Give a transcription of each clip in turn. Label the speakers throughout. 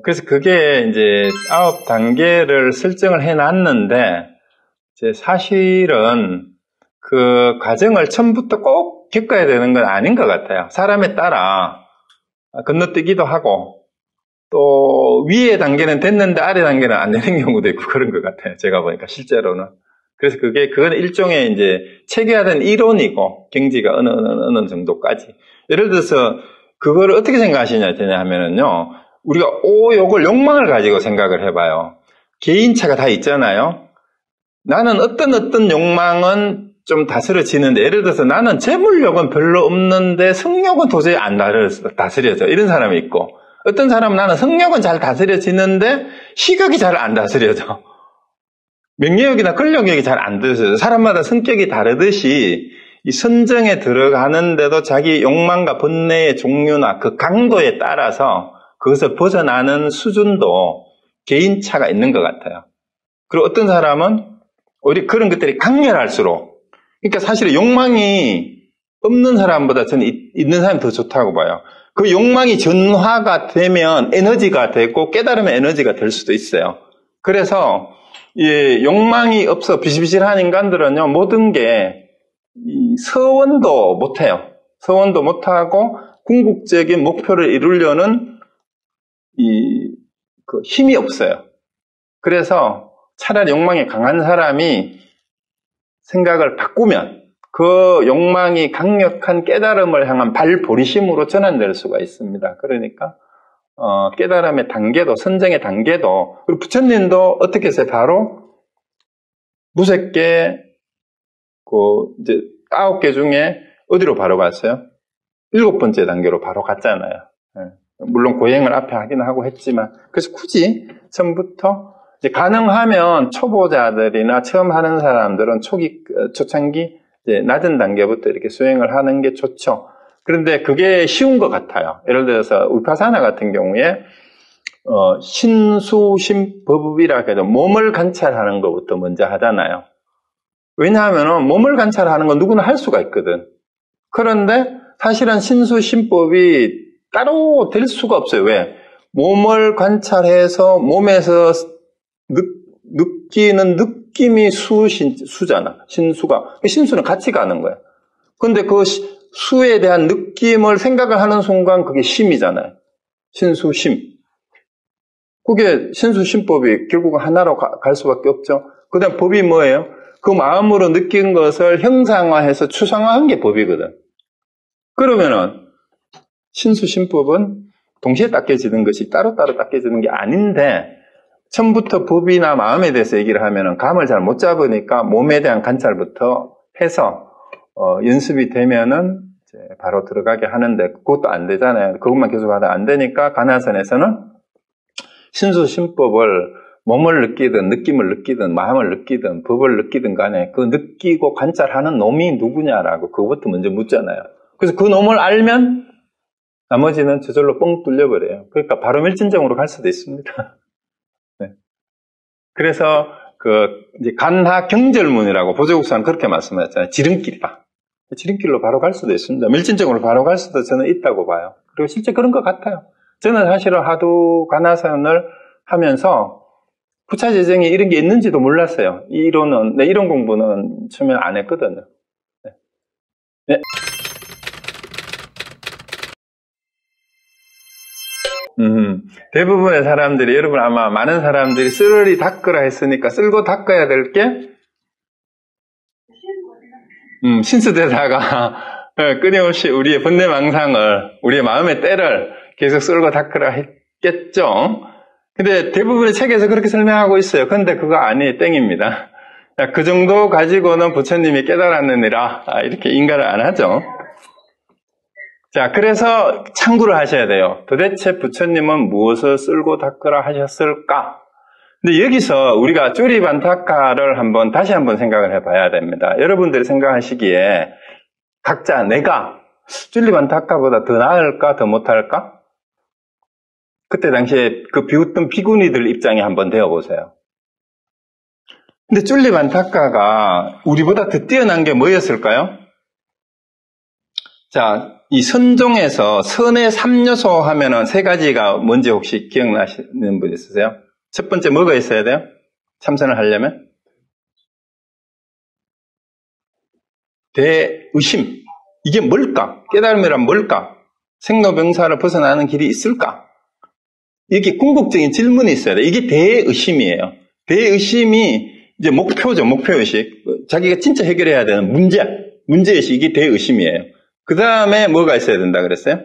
Speaker 1: 그래서 그게 이제 9단계를 설정을 해놨는데, 이제 사실은 그 과정을 처음부터 꼭 겪어야 되는 건 아닌 것 같아요. 사람에 따라 건너뛰기도 하고, 또 위에 단계는 됐는데 아래 단계는 안 되는 경우도 있고 그런 것 같아요. 제가 보니까 실제로는. 그래서 그건 일종의 이제 체계화된 이론이고, 경지가 어느 정도까지. 예를 들어서 그거를 어떻게 생각하시냐 하면은요, 우리가 요걸 욕망을 가지고 생각을 해봐요. 개인차가 다 있잖아요. 나는 어떤 욕망은 좀 다스려지는데, 예를 들어서 나는 재물욕은 별로 없는데 성욕은 도저히 안 다스려져. 이런 사람이 있고, 어떤 사람은 나는 성욕은 잘 다스려지는데 식욕이 잘 안 다스려져. 명예욕이나 권력욕이 잘 안 다스려져. 사람마다 성격이 다르듯이 이 선정에 들어가는데도 자기 욕망과 번뇌의 종류나 그 강도에 따라서 그것을 벗어나는 수준도 개인차가 있는 것 같아요. 그리고 어떤 사람은 오히려 그런 것들이 강렬할수록, 그러니까 사실 욕망이 없는 사람보다 저는 있는 사람이 더 좋다고 봐요. 그 욕망이 전화가 되면 에너지가 되고 깨달으면 에너지가 될 수도 있어요. 그래서 욕망이 없어 비실비실한 인간들은요, 모든 게 서원도 못해요. 서원도 못하고 궁극적인 목표를 이루려는 그 힘이 없어요. 그래서 차라리 욕망이 강한 사람이 생각을 바꾸면 그 욕망이 강력한 깨달음을 향한 발보리심으로 전환될 수가 있습니다. 그러니까 깨달음의 단계도, 선정의 단계도, 그리고 부처님도 어떻게 했어요? 바로 무색계 이제 9개 중에 어디로 바로 갔어요? 7번째 단계로 바로 갔잖아요. 물론 고행을 앞에 하긴 하고 했지만, 그래서 굳이 처음부터 이제 가능하면 초보자들이나 처음 하는 사람들은 초창기 이제 낮은 단계부터 이렇게 수행을 하는 게 좋죠. 그런데 그게 쉬운 것 같아요. 예를 들어서 위파사나 같은 경우에 신수심법이라 해도 몸을 관찰하는 것부터 먼저 하잖아요. 왜냐하면 몸을 관찰하는 건 누구나 할 수가 있거든. 그런데 사실은 신수심법이 따로 될 수가 없어요. 왜? 몸을 관찰해서 몸에서 느끼는 느낌이 수잖아. 신수는 같이 가는 거야. 근데 그 수에 대한 느낌을 생각을 하는 순간 그게 심이잖아요. 신수심. 그게 신수심법이 결국 하나로 갈 수밖에 없죠. 그 다음 법이 뭐예요? 그 마음으로 느낀 것을 형상화해서 추상화한 게 법이거든. 그러면은 신수심법은 동시에 닦여지는 것이 따로따로 닦여지는 게 아닌데, 처음부터 법이나 마음에 대해서 얘기를 하면은 감을 잘 못 잡으니까 몸에 대한 관찰부터 해서 연습이 되면은 이제 바로 들어가게 하는데, 그것도 안 되잖아요. 그것만 계속 하다 안 되니까 가나선에서는 신수심법을 몸을 느끼든 느낌을 느끼든 마음을 느끼든 법을 느끼든 간에 그 느끼고 관찰하는 놈이 누구냐라고 그것부터 먼저 묻잖아요. 그래서 그 놈을 알면 나머지는 저절로 뻥 뚫려버려요. 그러니까 바로 밀진정으로 갈 수도 있습니다. 네. 그래서 이제 간하 경절문이라고 보조국사는 그렇게 말씀하셨잖아요. 지름길이다. 지름길로 바로 갈 수도 있습니다. 밀진정으로 바로 갈 수도 저는 있다고 봐요. 그리고 실제 그런 것 같아요. 저는 사실은 하도 간하선을 하면서 부차재정이 이런 게 있는지도 몰랐어요. 이 이론은, 이론 공부는 처음에 안 했거든요. 네. 네. 대부분의 사람들이, 여러분 아마 많은 사람들이 쓰르리 닦으라 했으니까 쓸고 닦아야 될 게 신수대사가 끊임없이 우리의 번뇌망상을, 우리의 마음의 때를 계속 쓸고 닦으라 했겠죠. 근데 대부분의 책에서 그렇게 설명하고 있어요. 근데 그거 아니에요. 땡입니다. 그 정도 가지고는 부처님이 깨달았느니라 이렇게 인가를 안 하죠. 자, 그래서 참고를 하셔야 돼요. 도대체 부처님은 무엇을 쓸고 닦으라 하셨을까? 근데 여기서 우리가 쭈리반타카를 다시 한번 생각을 해봐야 됩니다. 여러분들이 생각하시기에 각자 내가 쭈리반타카보다 더 나을까, 더 못할까? 그때 당시에 그 비웃던 비구니들 입장에 한번 되어보세요. 근데 쭈리반타카가 우리보다 더 뛰어난 게 뭐였을까요? 자, 이 선종에서 선의 3요소 하면은 세 가지가 뭔지 혹시 기억나시는 분 있으세요? 첫 번째 뭐가 있어야 돼요? 참선을 하려면? 대의심. 이게 뭘까? 깨달음이란 뭘까? 생로병사를 벗어나는 길이 있을까? 이렇게 궁극적인 질문이 있어야 돼. 이게 대의심이에요. 대의심이 이제 목표죠, 목표의식. 자기가 진짜 해결해야 되는 문제의식, 이게 대의심이에요. 그 다음에 뭐가 있어야 된다 그랬어요?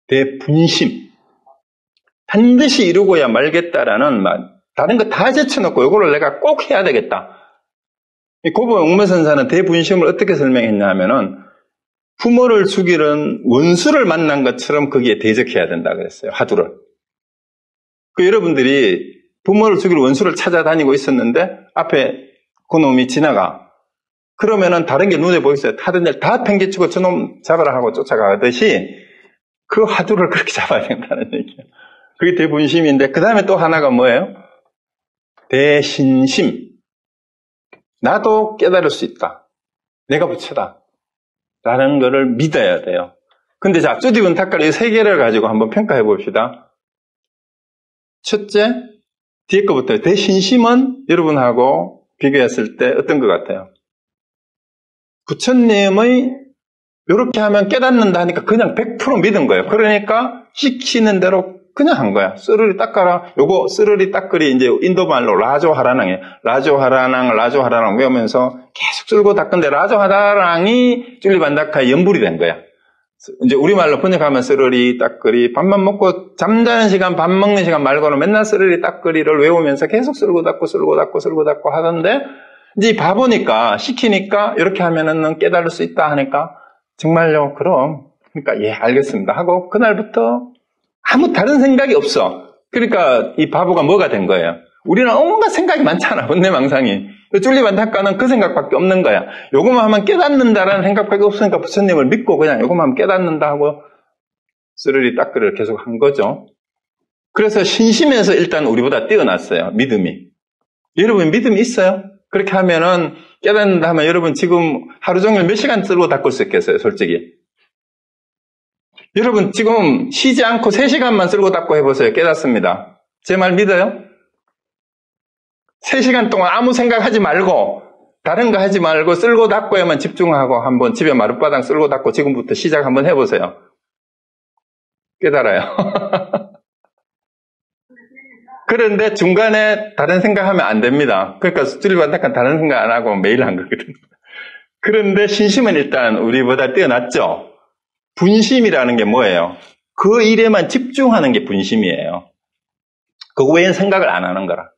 Speaker 1: 대분심. 반드시 이루고야 말겠다라는 다른 거 다 제쳐놓고 이거를 내가 꼭 해야 되겠다. 고보 옥매선사는 대분심을 어떻게 설명했냐 하면은 부모를 죽이는 원수를 만난 것처럼 거기에 대적해야 된다 그랬어요. 화두를. 여러분들이 부모를 죽일 원수를 찾아다니고 있었는데 앞에 그놈이 지나가. 그러면은 다른 게 눈에 보이세요. 타던 데 다 팽개치고 저놈 잡아라 하고 쫓아가듯이 그 화두를 그렇게 잡아야 된다는 얘기예요. 그게 대분심인데 그 다음에 또 하나가 뭐예요? 대신심. 나도 깨달을 수 있다. 내가 부처다. 라는 거를 믿어야 돼요. 근데 자, 쭈디분탁갈 이 세 개를 가지고 한번 평가해 봅시다. 첫째, 뒤에 거부터 대신심은 여러분하고 비교했을 때 어떤 것 같아요? 부처님의 이렇게 하면 깨닫는다 하니까 그냥 100% 믿은 거예요. 그러니까 시키는 대로 그냥 한 거야. 쓰르리 닦아라. 요거 쓰르리 닦으리 이제 인도말로 라조하라낭이에요. 라조하라낭 외우면서 계속 쓸고 닦은데 라조하라낭이 쭈리반다카의 연불이 된 거야. 이제 우리말로 번역하면 쓰르리 닦으리, 밥만 먹고 잠자는 시간, 밥 먹는 시간 말고는 맨날 쓰르리 닦으리를 외우면서 계속 쓸고 닦고 하던데 이제 봐보니까 시키니까 이렇게 하면은 깨달을 수 있다 하니까 정말요? 그럼. 그러니까 예, 알겠습니다 하고 그날부터 아무 다른 생각이 없어. 그러니까 이 바보가 뭐가 된 거예요? 우리는 온갖 생각이 많잖아. 혼내망상이. 쫄리반탁가는 그 생각밖에 없는 거야. 요것만 하면 깨닫는다라는 생각밖에 없으니까 부처님을 믿고 그냥 요것만 하면 깨닫는다 하고 쓰르리 닦으리를 계속 한 거죠. 그래서 신심에서 일단 우리보다 뛰어났어요. 믿음이. 여러분 믿음이 있어요? 그렇게 하면은 깨닫는다 하면 여러분 지금 하루 종일 몇 시간 쓸고 닦을 수 있겠어요? 솔직히. 여러분 지금 쉬지 않고 3시간만 쓸고 닦고 해보세요. 깨닫습니다. 제 말 믿어요? 3시간 동안 아무 생각하지 말고 다른 거 하지 말고 쓸고 닦고에만 집중하고 한번 집에 마룻바닥 쓸고 닦고 지금부터 시작 한번 해보세요. 깨달아요. 그런데 중간에 다른 생각하면 안 됩니다. 그러니까 쭈리반닥한 다른 생각 안 하고 매일 한 거거든요. 그런데 신심은 일단 우리보다 뛰어났죠. 분심이라는 게 뭐예요? 그 일에만 집중하는 게 분심이에요. 그 외엔 생각을 안 하는 거라.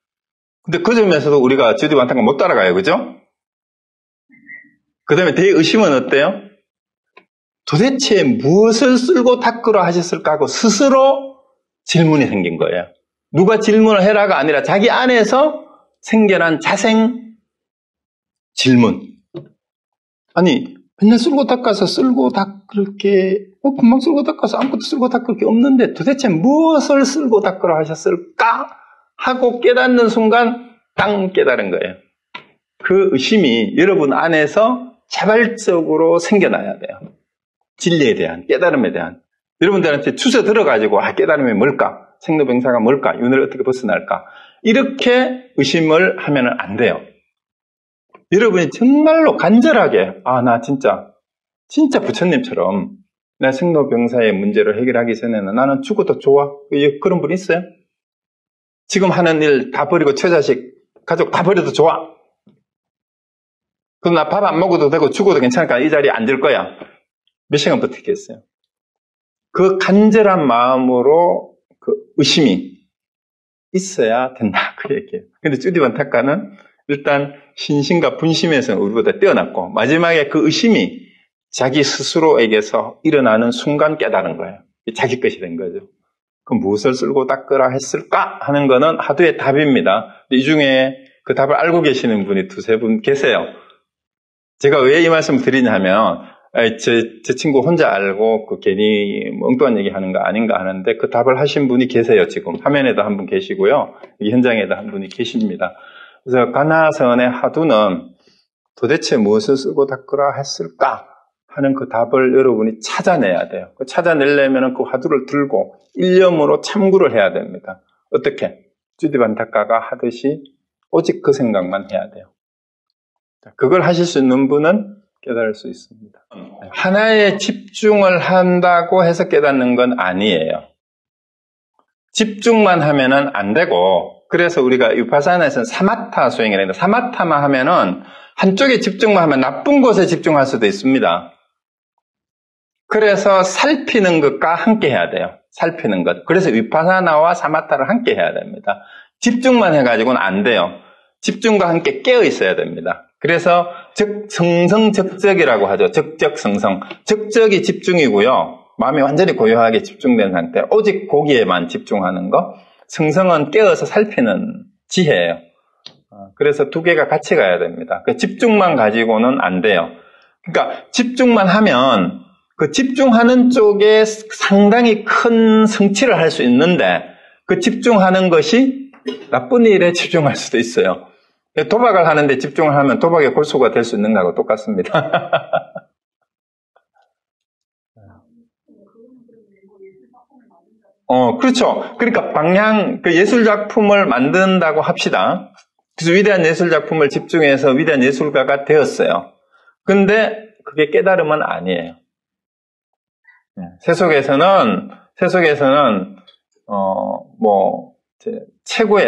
Speaker 1: 근데 그 점에서도 우리가 쭈리반닥한 못 따라가요. 그죠? 그 다음에 대의심은 어때요? 도대체 무엇을 쓸고 닦으러 하셨을까 하고 스스로 질문이 생긴 거예요. 누가 질문을 해라가 아니라 자기 안에서 생겨난 자생 질문. 아니 맨날 쓸고 닦아서 쓸고 닦을 게 금방 쓸고 닦아서 아무것도 쓸고 닦을 게 없는데 도대체 무엇을 쓸고 닦으러 하셨을까 하고 깨닫는 순간 땅 깨달은 거예요. 그 의심이 여러분 안에서 자발적으로 생겨나야 돼요. 진리에 대한, 깨달음에 대한. 여러분들한테 주워 들어가지고 깨달음이 뭘까? 생로병사가 뭘까? 윤회를 어떻게 벗어날까? 이렇게 의심을 하면 안 돼요. 여러분이 정말로 간절하게 나 진짜 부처님처럼 내 생로병사의 문제를 해결하기 전에는 나는 죽어도 좋아. 그런 분 있어요? 지금 하는 일 다 버리고 처자식, 가족 다 버려도 좋아. 그럼 나 밥 안 먹어도 되고 죽어도 괜찮으니까 이 자리에 앉을 거야. 몇 시간 버티겠어요? 그 간절한 마음으로 그 의심이 있어야 된다. 그 얘기예요. 근데 쭈디반탁가는 일단 신심과 분심에서는 우리보다 뛰어났고 마지막에 그 의심이 자기 스스로에게서 일어나는 순간 깨달은 거예요. 자기 것이 된 거죠. 그럼 무엇을 쓸고 닦으라 했을까 하는 거는 하두의 답입니다. 이 중에 그 답을 알고 계시는 분이 2-3분 계세요. 제가 왜 이 말씀을 드리냐면 제 친구 혼자 알고 괜히 엉뚱한 얘기 하는 거 아닌가 하는데 그 답을 하신 분이 계세요. 지금 화면에도 한 분 계시고요. 이 현장에도 한 분이 계십니다. 그래서 가나선의 하두는 도대체 무엇을 쓰고 닦으라 했을까? 하는 그 답을 여러분이 찾아내야 돼요. 그 찾아내려면 그 화두를 들고 일념으로 참구를 해야 됩니다. 어떻게? 주디 반타카가 하듯이 오직 그 생각만 해야 돼요. 그걸 하실 수 있는 분은 깨달을 수 있습니다. 하나에 집중을 한다고 해서 깨닫는 건 아니에요. 집중만 하면은 안 되고, 그래서 우리가 위파사나에서는 사마타 수행이라 해요. 사마타만 하면은 한쪽에 집중만 하면 나쁜 곳에 집중할 수도 있습니다. 그래서 살피는 것과 함께 해야 돼요. 살피는 것. 그래서 위파사나와 사마타를 함께 해야 됩니다. 집중만 해가지고는 안 돼요. 집중과 함께 깨어 있어야 됩니다. 그래서 성성적적이라고 하죠. 적적성성. 적적이 집중이고요. 마음이 완전히 고요하게 집중된 상태. 오직 거기에만 집중하는 거. 성성은 깨어서 살피는 지혜예요. 그래서 두 개가 같이 가야 됩니다. 집중만 가지고는 안 돼요. 그러니까 집중만 하면 그 집중하는 쪽에 상당히 큰 성취를 할 수 있는데 그 집중하는 것이 나쁜 일에 집중할 수도 있어요. 도박을 하는데 집중을 하면 도박의 골수가 될 수 있는 거하고 똑같습니다. 그렇죠. 그러니까 방향, 그 예술 작품을 만든다고 합시다. 그래서 위대한 예술 작품을 집중해서 위대한 예술가가 되었어요. 근데 그게 깨달음은 아니에요. 세속에서는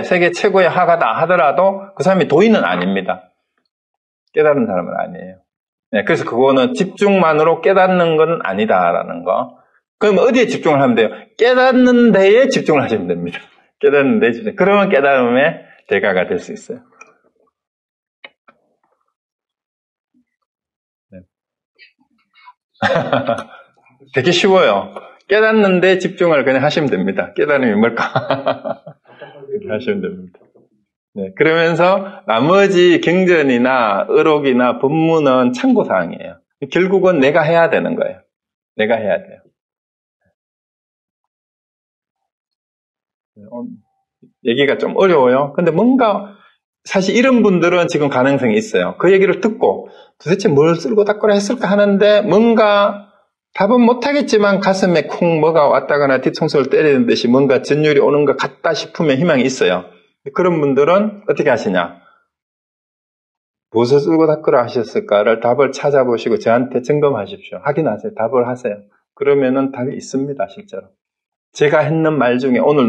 Speaker 1: 세계 최고의 화가다 하더라도 그 사람이 도인은 아닙니다. 깨달은 사람은 아니에요. 그래서 그거는 집중만으로 깨닫는 건 아니다라는 거. 그럼 어디에 집중을 하면 돼요? 깨닫는 데에 집중을 하시면 됩니다. 깨닫는 데에 집중. 그러면 깨달음의 대가가 될 수 있어요. 네. 되게 쉬워요. 깨닫는 데 집중을 그냥 하시면 됩니다. 깨달음이 뭘까? 이렇게 하시면 됩니다. 네, 그러면서 나머지 경전이나 의록이나 법문은 참고사항이에요. 결국은 내가 해야 되는 거예요. 내가 해야 돼요. 얘기가 좀 어려워요. 근데 뭔가 사실 이런 분들은 지금 가능성이 있어요. 그 얘기를 듣고 도대체 뭘 쓸고 닦으라 했을까 하는데 뭔가 답은 못하겠지만 가슴에 콩 뭐가 왔다거나 뒤통수를 때리는 듯이 뭔가 전율이 오는 것 같다 싶으면 희망이 있어요. 그런 분들은 어떻게 하시냐? 무엇을 쓸고 닦으라 하셨을까를 답을 찾아보시고 저한테 점검하십시오. 확인하세요. 답을 하세요. 그러면은 답이 있습니다, 실제로. 제가 했는 말 중에 오늘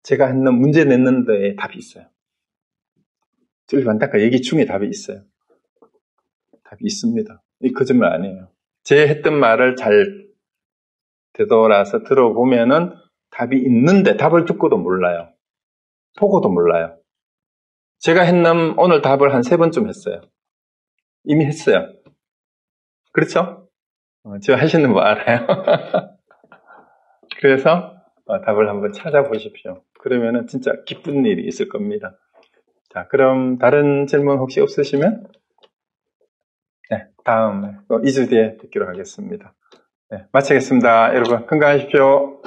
Speaker 1: 제가 했는 문제 냈는 데에 답이 있어요. 찔리 반타카 얘기 중에 답이 있어요. 답이 있습니다. 이 거짓말 아니에요. 제 했던 말을 잘 되돌아서 들어보면은 답이 있는데 답을 듣고도 몰라요. 보고도 몰라요. 제가 했는 오늘 답을 한 3번쯤 했어요. 이미 했어요. 그렇죠? 제가 하시는 거 알아요. 그래서 답을 한번 찾아보십시오. 그러면은 진짜 기쁜 일이 있을 겁니다. 자, 그럼 다른 질문 혹시 없으시면 네, 다음 2주 뒤에 뵙기로 하겠습니다. 네, 마치겠습니다. 여러분 건강하십시오.